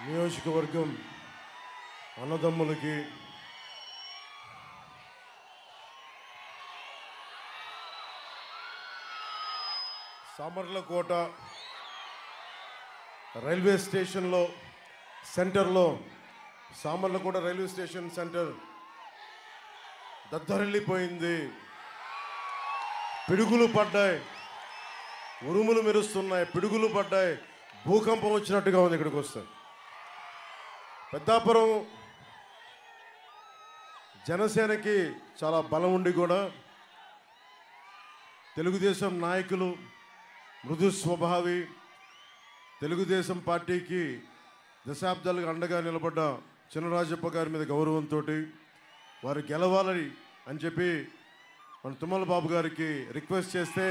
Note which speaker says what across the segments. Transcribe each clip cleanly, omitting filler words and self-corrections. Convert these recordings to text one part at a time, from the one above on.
Speaker 1: నియోజకవర్గం అన్నదమ్ములకి సామర్లకోట రైల్వే స్టేషన్లో సెంటర్లో సామర్లకోట రైల్వే స్టేషన్ సెంటర్ దద్దరిల్లిపోయింది. పిడుగులు పడ్డాయి, ఉరుములు మెరుస్తున్నాయి, పిడుగులు పడ్డాయి, భూకంపం వచ్చినట్టుగా ఉంది. ఇక్కడికి వస్తే పెద్దాపురం జనసేనకి చాలా బలం ఉండి కూడా తెలుగుదేశం నాయకులు మృదు స్వభావి, తెలుగుదేశం పార్టీకి దశాబ్దాలుగా అండగా నిలబడ్డ చినరాజప్ప గారి మీద గౌరవంతో వారు గెలవాలని అని చెప్పి మన తుమ్మల బాబు గారికి రిక్వెస్ట్ చేస్తే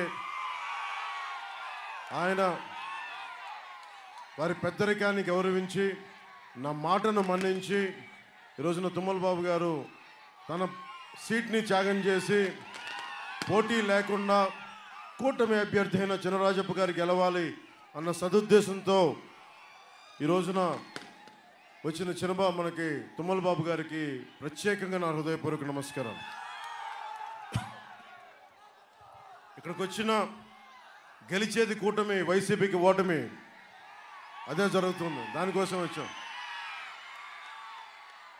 Speaker 1: ఆయన వారి పెద్దరికాన్ని గౌరవించి నా మాటను మన్నించి ఈరోజున తుమ్మల బాబు గారు తన సీట్ని త్యాగం చేసి పోటీ లేకుండా కూటమి అభ్యర్థి అయిన చినరాజప్ప గారు గెలవాలి అన్న సదుద్దేశంతో ఈ రోజున వచ్చిన చిన్నబాబు మనకి తుమ్మల బాబు గారికి ప్రత్యేకంగా నా హృదయపూర్వక నమస్కారం. ఇక్కడికి వచ్చిన గెలిచేది కూటమి, వైసీపీకి ఓటమి, అదే జరుగుతుంది. దానికోసం వచ్చాం.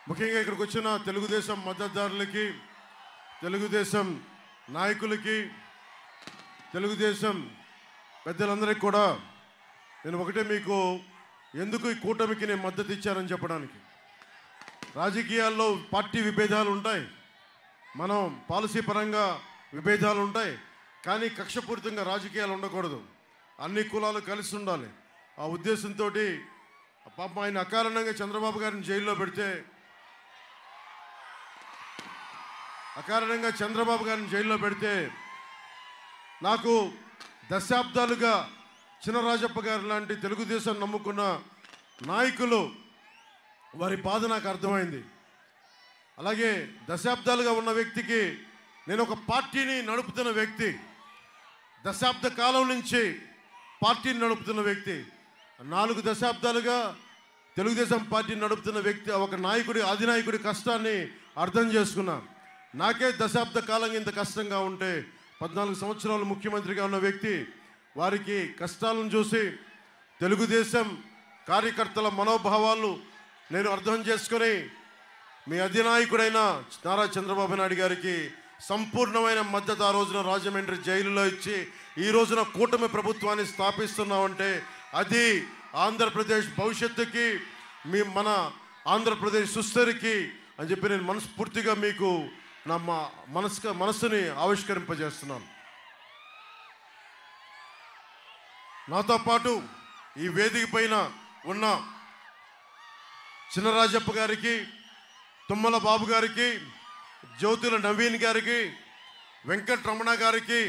Speaker 1: ముఖ్యంగా ఇక్కడికి వచ్చిన తెలుగుదేశం మద్దతుదారులకి, తెలుగుదేశం నాయకులకి, తెలుగుదేశం పెద్దలందరికీ కూడా నేను ఒకటే మీకు ఎందుకు ఈ కూటమికి నేను మద్దతు ఇచ్చానని చెప్పడానికి. రాజకీయాల్లో పార్టీ విభేదాలు ఉంటాయి, మనం పాలసీ పరంగా విభేదాలు ఉంటాయి, కానీ కక్షపూరితంగా రాజకీయాలు ఉండకూడదు. అన్ని కులాలు కలిసి ఉండాలి. ఆ ఉద్దేశంతో పాపం ఆయన అకారణంగా చంద్రబాబు గారిని జైల్లో పెడితే, నాకు దశాబ్దాలుగా చినరాజప్ప గారు లాంటి తెలుగుదేశం నమ్ముకున్న నాయకులు వారి బాధ నాకు అర్థమైంది. అలాగే దశాబ్దాలుగా ఉన్న వ్యక్తికి, నేను ఒక పార్టీని నడుపుతున్న వ్యక్తి, దశాబ్ద కాలం నుంచి పార్టీని నడుపుతున్న వ్యక్తి, 4 దశాబ్దాలుగా తెలుగుదేశం పార్టీని నడుపుతున్న వ్యక్తి, ఒక నాయకుడి, అధినాయకుడి కష్టాన్ని అర్థం చేసుకున్నా. నాకే దశాబ్ద కాలంగా ఇంత కష్టంగా ఉంటే 14 సంవత్సరాలు ముఖ్యమంత్రిగా ఉన్న వ్యక్తి, వారికి కష్టాలను చూసి తెలుగుదేశం కార్యకర్తల మనోభావాలు నేను అర్థం చేసుకొని మీ అధినాయకుడైన నారా చంద్రబాబు నాయుడు గారికి సంపూర్ణమైన మద్దతు ఆ రోజున రాజమండ్రి జైలులో ఇచ్చి ఈ రోజున కూటమి ప్రభుత్వాన్ని స్థాపిస్తున్నామంటే అది ఆంధ్రప్రదేశ్ భవిష్యత్తుకి, మన ఆంధ్రప్రదేశ్ సుస్థిరికి అని చెప్పి నేను మనస్ఫూర్తిగా మీకు నా మనస్సుని ఆవిష్కరింపజేస్తున్నాను. నాతో పాటు ఈ వేదిక పైన ఉన్న చినరాజప్ప గారికి, తుమ్మల బాబు గారికి, జ్యోతుల నవీన్ గారికి, వెంకటరమణ గారికి,